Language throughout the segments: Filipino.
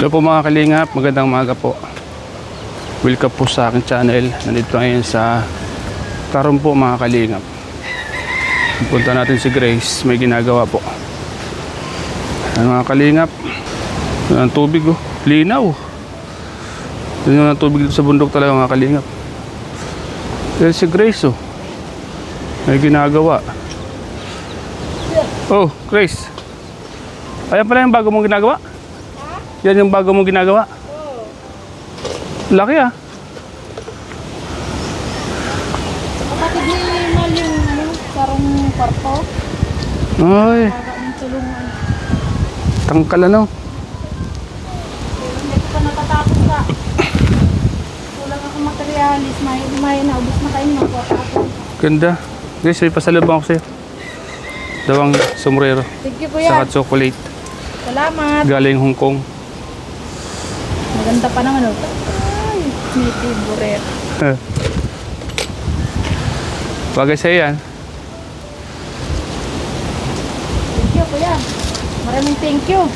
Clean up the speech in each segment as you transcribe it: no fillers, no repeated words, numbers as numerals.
Hello po mga kalingap, magandang umaga po. Welcome po sa aking channel. Nandito ngayon sa Taron po mga kalingap. Punta natin si Grace, may ginagawa po. Ayan mga kalingap, ang tubig oh, linaw. Yun ang tubig dito sa bundok talaga mga kalingap. Ayan si Grace oh, may ginagawa. Oh Grace, ayan pala yung bago mong ginagawa. Yan yung bago mong ginagawa? Oo. Laki ah. Kapatid ni Mal yung sarong kwarto. Ay. Magaling tulungan. Tangkal ano? Hindi ko pa natatapos ka. Kulang ako materialis. May naubos na kayo ng kwarto ako. Ganda. Guys, may pasalubong ako sa'yo. Dawang sombrero. Thank you kuya. Saka chocolate. Salamat. Galing Hong Kong. Maganda pa naman oh. Ay, may favorite. Bagay sa'yo yan. Thank you kuya. Maraming thank you.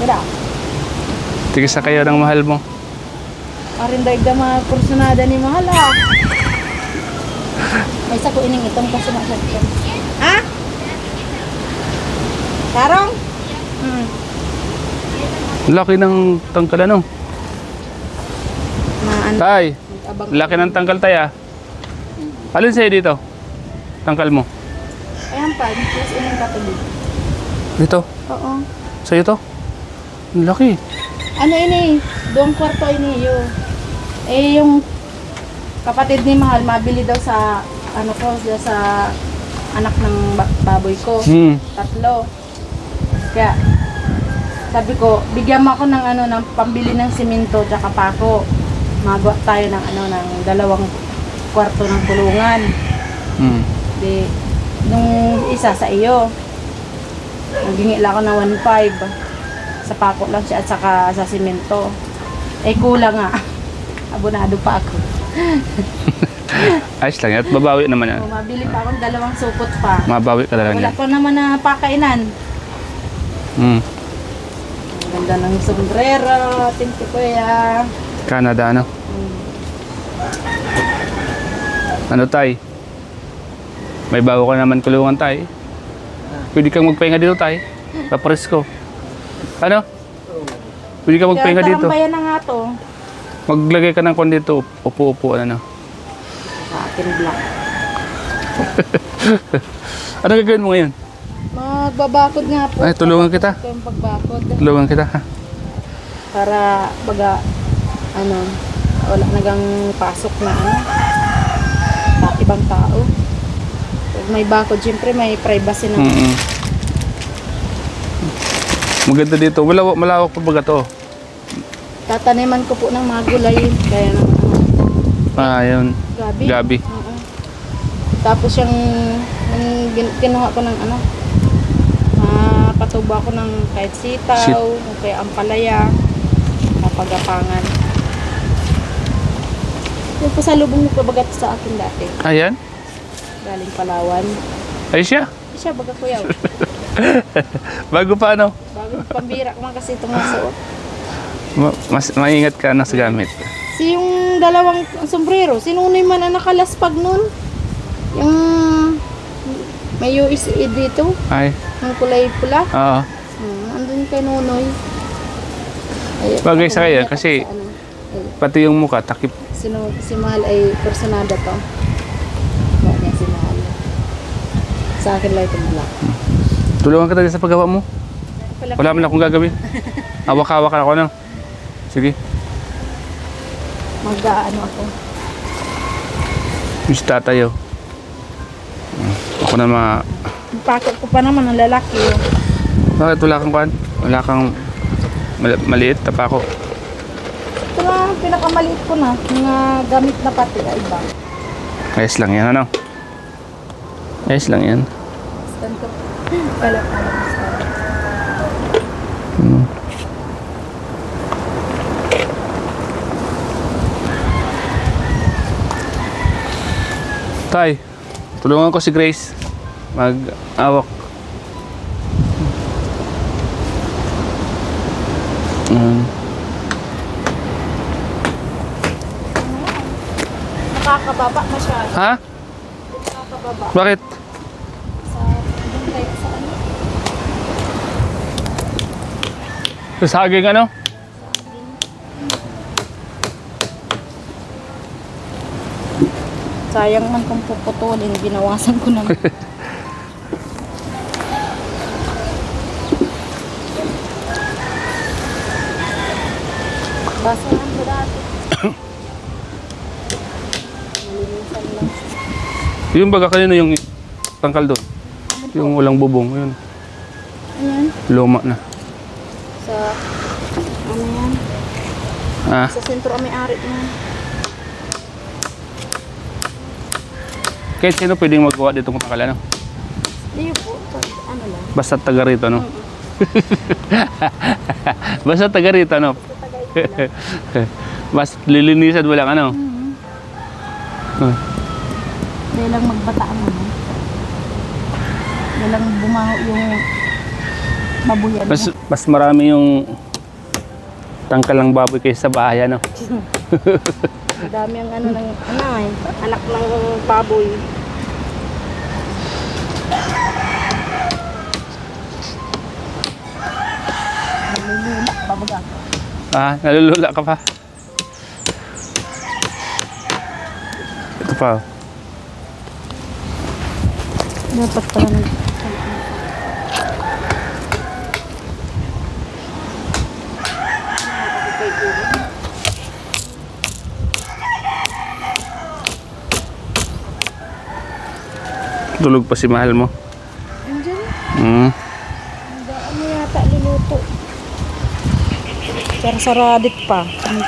Wala. Tigis na kayo ng mahal mo. Marin daig na mga kursunada ni Mahal ah. May isa ko ining itong kasi masyadong. Ha? Tarong? Laki ng tangkal ano? Tay, laki ng tangkal tay ah. Alin sa'yo dito? Tangkal mo? Ayan pa, plus ining katuloy. Dito? Oo. Sa'yo to? Ang laki. Ano ini? Doong kwarto ini yun. Eh yung kapatid ni Mahal, mabili daw sa ano ko, sa anak ng baboy ko. Tatlo. Kaya sabi ko, bigyan mo ako ng ano, ng pambili ng simento tsaka pako. Magawa tayo ng ano, ng dalawang kwarto ng tulungan. Di, nung isa sa iyo, naghingi lang ako ng 1.5. Sa pako lang siya at saka sa simento. Eh kulang nga. Abonado pa ako. Ayos lang yan. At babawi naman yan. Mabili pa akong dalawang supot pa. Mabawi ka lang Wala yan. pa naman na pakainan. Ang ganda ng sombrero. Thank you kuya. Canada ano? Ano tay? May bago ka naman kulungan tay. Pwede kang magpahinga dito tay. Papares ko. Ano? Pwede kang magpahinga dito. Tarambayan na nga to. Maglagay ka ng kon dito. Upo-upo ano. Sa akin black. Ano gagawin mo ngayon? Magbabakod nga po. Ay, tulungan kita. Ito yung pagbakod. Tulungan kita ha. Para baga, ano, wala nagang pasok na ano. Ibang tao. Pag may bakod, syempre may privacy na. Maganda dito. Malawak pa baga to. Tataniman ko po ng mga gulay. Kaya ng Yun. gabi. Gabi. Oo. Tapos yung kinuha ko ng ano, patubo ako ng kahit sitaw, o kaya ampalaya, napagapangan. Yung pasalubong mo pabagat sa akin dati. Ayan. Galing Palawan. Ay siya. Siya baga kuyaw. Bago pa ano. Bago pambira ko man kasi itong nasuot. Mas maingat ka na sa gamit. Si yung dalawang sombrero, sinunoy man ang nakalaspag nun. Yung may USA dito, Ay. ng kulay pula. Oo. Andun kay Nonoy. Ay, Bagay ako sa kanya umiyak kasi sa ano, pati yung mukha takip. si Mahal ay personada to. Kaya niya si Mahal. Sa akin lang itong black. Tulungan kita sa paggawa mo. Wala man akong gagawin. Hawak-hawak ako na. Sige. Mag-ano ako. Yung tatayo. Ako na Yung pakot ko pa naman ang lalaki. Oh. Bakit wala kang kuhan? Wala kang maliit na pako. Ito na ang pinakamaliit ko na. Mga gamit na pati ay iba. Ayos lang yan ano? Ayos lang yan. Stand ko. Kala ko. Tay, tulungan ko si Grace mag-awak. Mm. Nakakababa masyado. Ha? Nakakababa. Bakit? Sa, doon tayo sa ano? Sa saging ano? Sayang man kung puputulin, binawasan ko naman. Basahan ko dati. Malinisan lang. Yung baga kanina yung tangkal doon. Yung walang bubong. Yun. Ayan. Luma na. Sa, ano yan? Ah, Sa sentro may ari yan. kahit sino pwedeng magawa dito ng tangkal, ano? Hindi po, ano lang. Basta taga rito, no? Basta taga rito, no? Basta lilinisan mo lang, ano? Dahil lang magbata ang ano. Dahil lang bumango yung babuyan Mas, niya. mas marami yung tangkal ng baboy kaysa sa bahay, ano? Ang dami ang ano ng anak ng baboy. Nalulula, babaga. Ah, nalulula ka pa. Ito pa. Oh. Dapat pala nag... Tulog pa si mahal mo. Andiyan. Hmm. Ano yata luluto. Saradik pa. Ang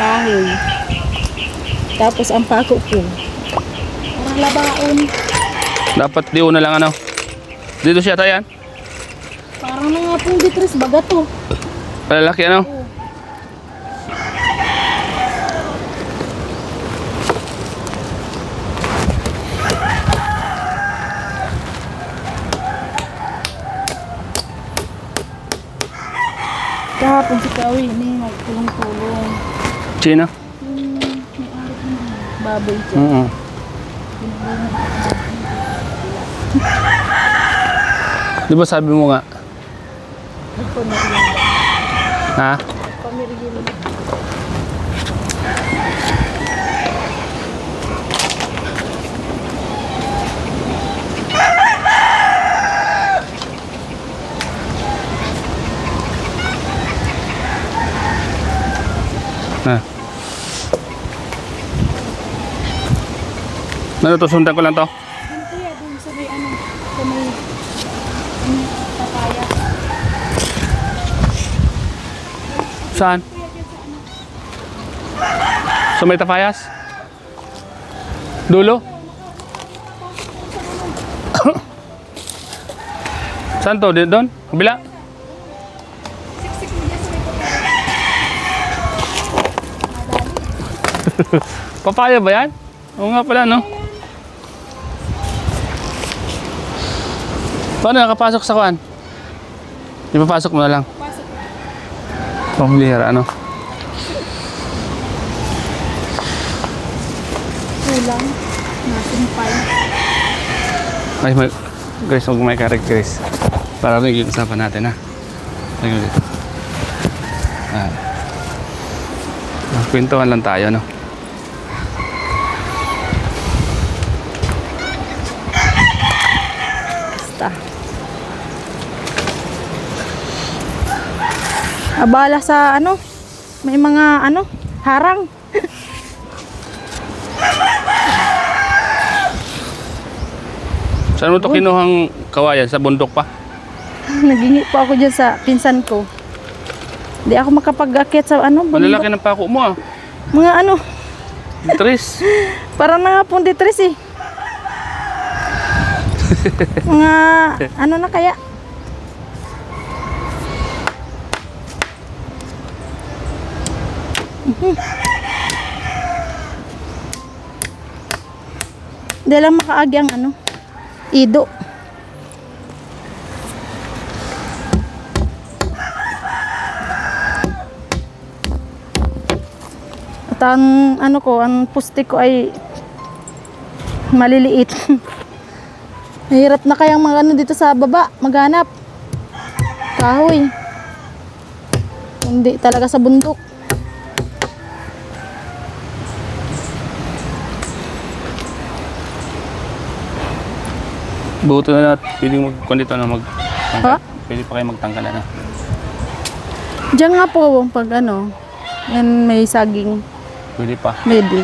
kahoy. Tapos ang pako ko. Parang labaon. Dapat di una lang, ano? Dito siya tayo, yan. Parang na nga pong ditris baga to. Palalaki, ano? Kahapon si Kawi, ini nagtulong-tulong. Chino? May-ari ng baboy siya. Di ba sabi mo nga? Nagpamerienda. Ha? Pamerienda. Ha? Sundan ko lang to. Dun kuya, dun sa may ano, sa may papaya. Saan? Sa may Tafayas? Dulo? Saan to? Doon? Kabila? Papaya ba yan? Oo nga pala, no? Paano nakapasok sa kuan? Ipapasok mo na lang. Pamilihara, ano? Kulang. Nasimpay. Ay, may... Grace, huwag may karek, Grace. Para rin yung usapan natin, ha? Tingnan dito. Kwentuhan lang tayo, no? Basta. Abala sa ano, may mga ano, harang. Saan mo ito kinuhang kawayan? Sa bundok pa? Nagingi po ako dyan sa pinsan ko. Hindi ako makapag-akit sa ano, Malalaki ng pako mo, ah. mga ano, Tris. parang na nga pong ditris eh. Mga ano na kaya? Hindi lang makaagi ang ano, ido. ang ano ko, ang puste ko ay maliliit. Mahirap na kayang mga ano dito sa baba, maghanap. Kahoy. Hindi talaga sa bundok. Buto na natin. Pwede magkondito na Ha? Pwede pa kayo magtangkala na. Diyan nga po, pag ano, yan may saging. Pwede pa. Maybe.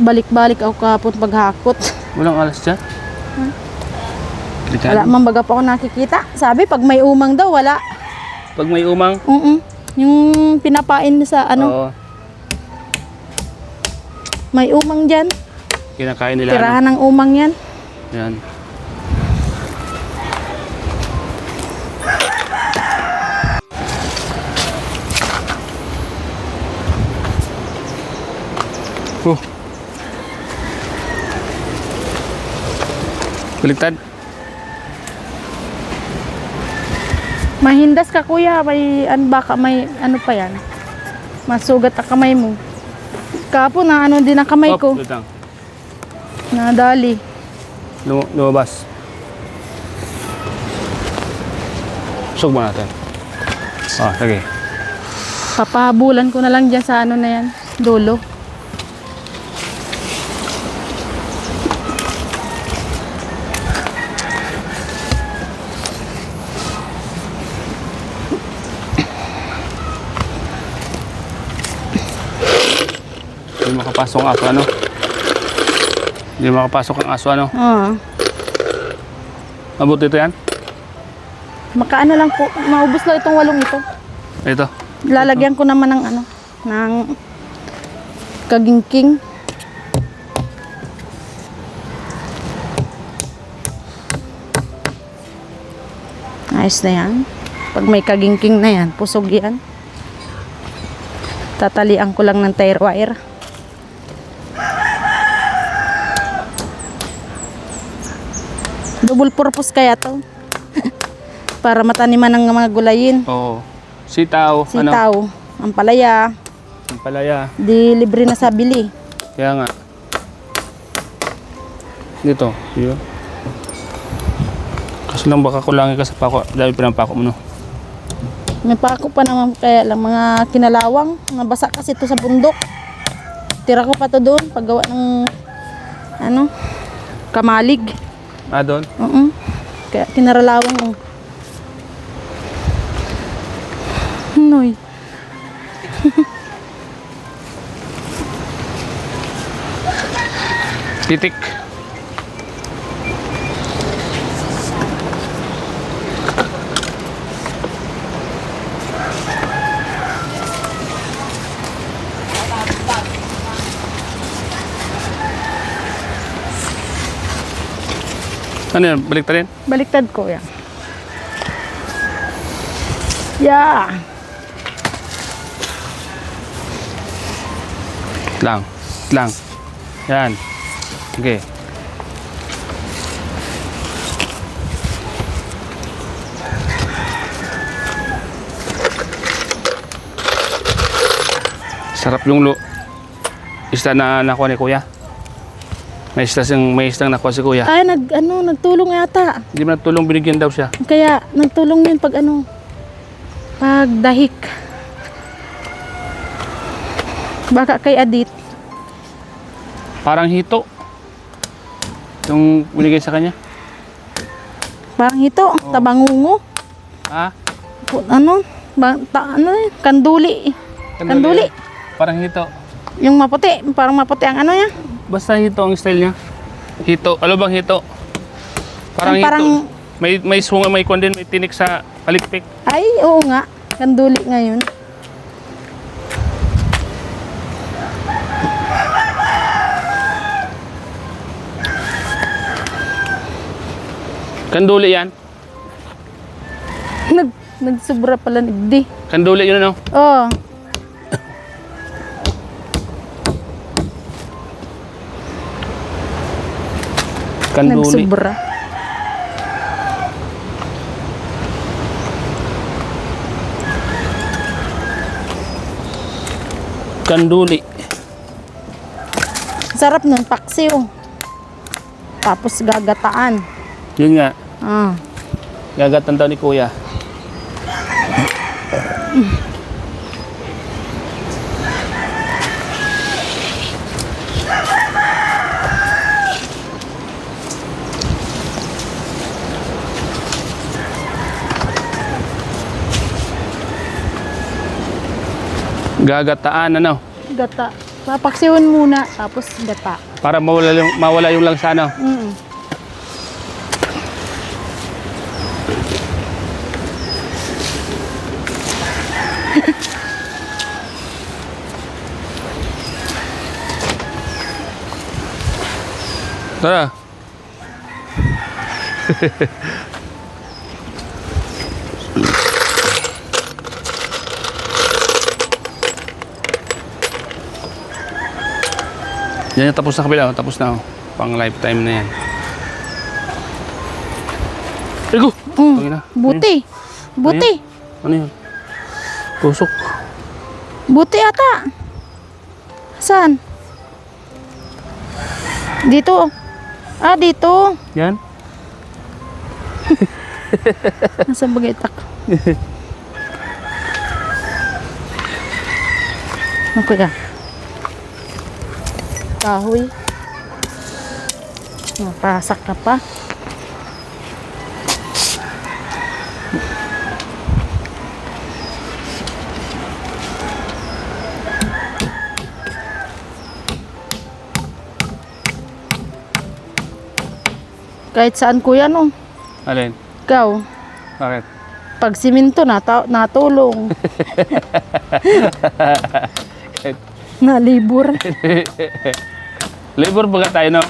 Balik-balik ako kahapon paghakot. Walang alas dyan? Wala man baga pa ako nakikita. Sabi, pag may umang daw, wala. Pag may umang? Yung pinapain sa ano, Oo. may umang dyan. Kinakain nila. Tirahan ng umang yan. Yan. Baliktad. Mahindas ka kuya, baka may ano pa yan. Masugat ang kamay mo. Kapon na ano din ang kamay ko. Wait lang. Nadali. Lumabas. Sug ba natin? Sige. Papahabulan ko na lang dyan sa ano na yan. Dulo. Hindi makapasok ang aso, ano? Hindi makapasok ang aso, ano? Oo. Mabuti ito yan? Makaano lang po. Maubos lang itong 8 ito. Ito. Lalagyan ko naman ng ano. Ng kagingking. Ayos na yan. Pag may kagingking na yan, pusog yan. Tatalian ko lang ng tire wire. Double purpose kaya to. Para mataniman ng mga gulayin. Oo. Sitaw. Sitaw, ampalaya, Ang palaya. di libre na sa bili. Kaya nga. Dito. Yun. Kasi lang baka kulangin ka sa pako. Dahil pinampako mo, no? May pako pa naman kaya lang mga kinalawang. Nabasa kasi ito sa bundok. Tira ko pa to doon paggawa ng ano, kamalig. Doon? Kaya kinaralawang oh. Noy. Titik. Ano yan? Baliktad rin? Baliktad ko yan. Yeah. Lang. Yan. Okay. Sarap yung isda na nakuha ni Kuya. May isda nakuha si Kuya. Ay, nagtulong yata. Hindi mo natulong, binigyan daw siya. Kaya nagtulong yun pag ano, pag dahik. Baka kay Adit. Parang hito. Yung binigay sa kanya. Parang ito, tabangungo. Ano? Kanduli. Kanduli. Parang hito. Yung maputi, parang maputi ang ano niya. Basta hito ang style niya. Hito. Ano bang hito? Parang hito. May sunga, may kwan din, may tinik sa palikpik. Ay, oo nga. Kanduli ngayon. Kanduli yan. Nagsubra pala nigdi. Kanduli yun, ano? Oh. Kanduli. Nagsubra. Kanduli. Sarap nun, paksiw. Tapos gagataan. Yun nga. Ah. Gagatan daw ni Kuya. Gagataan ano? Gata. Papaksiwan muna, tapos gata. Para mawala yung langsa ano? Mm. Tara. Yan yung tapos na kabila. Tapos na. Pang lifetime na yan. Ego! Okay na. Buti. Buti. Ano yun? Tusok. Buti ata. Saan? Dito. Ah, dito. Yan? Nasa bagay tak. Ako ya. Kahoy. Napasak na pa. Kahit saan kuya no. Alin? Ikaw. Bakit? Pag siminto natulong. Nalibur. Labor baga tayo, no?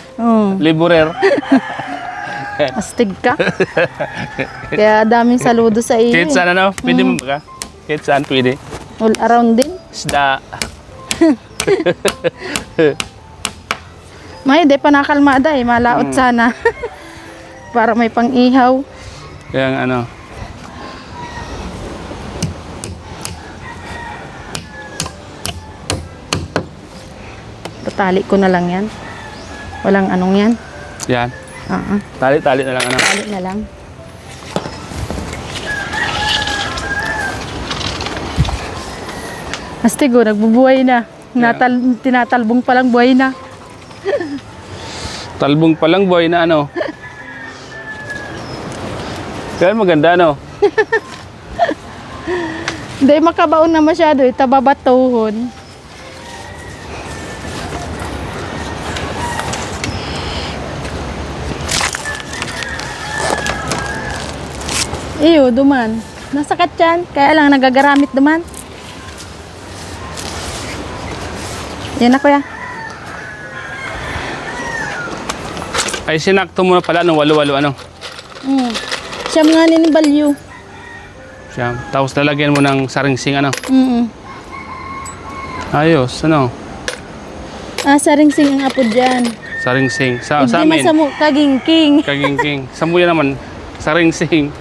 Laborer. Astig ka. Kaya daming saludo sa iyo. Kahit saan, ano? Pwede mo baga? Kahit saan pwede. All around din. Isda. May, di pa nakalmada eh. Malaot sana. Para may pang-ihaw. Kaya nga, ano? Tali ko na lang yan. Walang anong yan. Yan. Oo. Tali-tali na lang, ano? Tali na lang. Astigo, nagbubuhay na. Tinatalbong palang buhay na. Talbong pa lang, boy, na ano? Kaya maganda, no? Hindi makabaon na masyado. Tababatuhon. Iyo, duman. Nasakat yan. Kaya lang nagagaramit duman. Yan na kuya. Ay, sinakto mo na pala ng walo-walo, ano? Siyam nga ni Balyo. Siya. Tapos lalagyan mo ng saringsing, ano? Ayos, ano? Ah, saringsing ang apo dyan. Saringsing. Sa Hindi amin. masamo, kagingking. Kagingking. Sa muya naman, saringsing.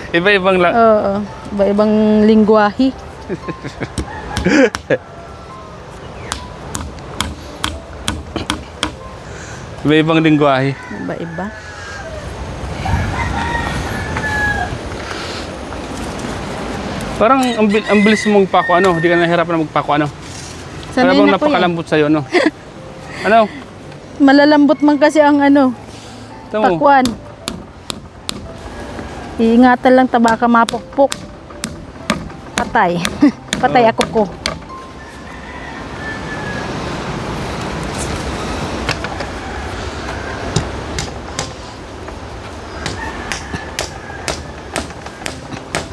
Iba-ibang lang. Oo, iba-ibang lingwahe. Iba-ibang lingwahe. Iba-iba. Parang ang bilis mong magpako, ano? Hindi ka nahihirapan na magpako, ano? Para Sanay bang na ko yan. napakalambot sa'yo, no? Ano? Malalambot man kasi ang ano, Ito mo. pakwan. Iingatan lang tabaka mapukpok. Patay. Patay ako ko.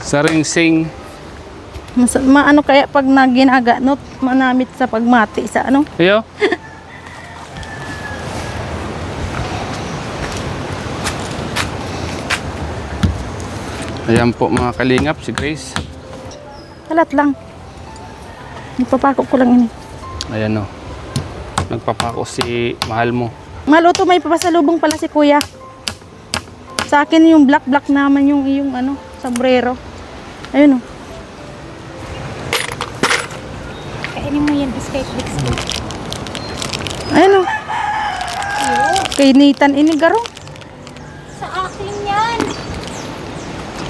Saringsing. Maano kaya pag naginaganot, manamit sa pagmati sa ano? Iyo? Ayan po mga kalingap, si Grace. Halat lang. Nagpapako ko lang ini. Ayan o. Nagpapako si mahal mo. Maluto, may papasalubong pala si kuya. Sa akin yung black naman yung ano, sombrero. Ayun oh. Kainin mo yan, escape biscuit. Ayun oh. Kay Nathan inigaro. Sa akin yan.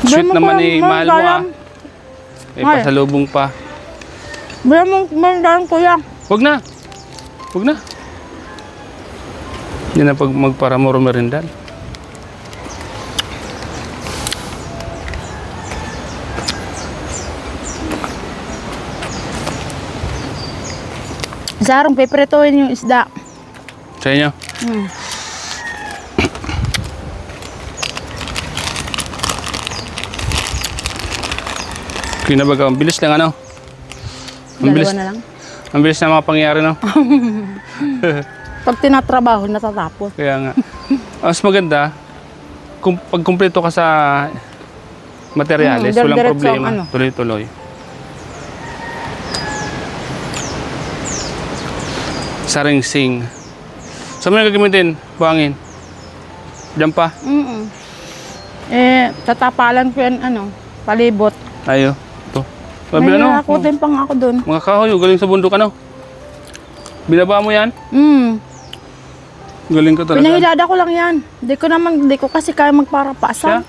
Sweet naman eh, mahal mo ah. May Mahal. pasalubong pa. Bala mo dalang kuya. Huwag na. Huwag na. Yan na pag magparamuro merindal. Sarong peperetoin yung isda. Sa inyo? Hmm. Kinabaga, ang bilis lang ano? Ang bilis, Dalawa na lang. ang bilis na mga pangyayari no? Pag tinatrabaho, natatapos. Kaya nga. Mas maganda, kung pag kumpleto ka sa materyales, walang diretso problema. ang ano. Tuloy-tuloy. Saringsing. Saan mo na gagamitin? Buhangin? Diyan pa? Tatapalan ko yan, ano, palibot. Ayo. Ito. Sabi May ano? hakutin pang ako dun. Mga kahoy, galing sa bundok ano? Binaba mo yan? Galing ko talaga. Pinahilada ko lang yan. Di ko kasi kaya magparapasan.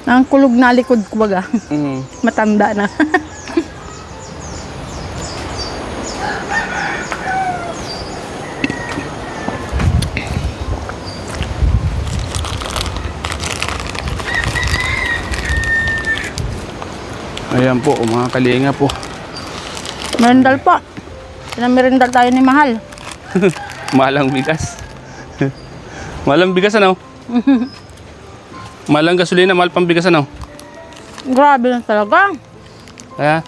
Ang kulog na likod ko baga. Matanda na. Ayan po, mga kalinga po. Merindal pa. Pinamerindal tayo ni Mahal. Malang bigas. Malang bigas ano? Malang gasolina, mahal pang bigas ano? Grabe na talaga. Kaya,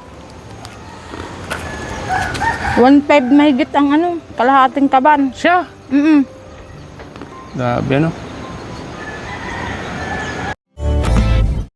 1.5 mahigit ang ano, kalahating kaban. siya. Mm-mm. Grabe ano?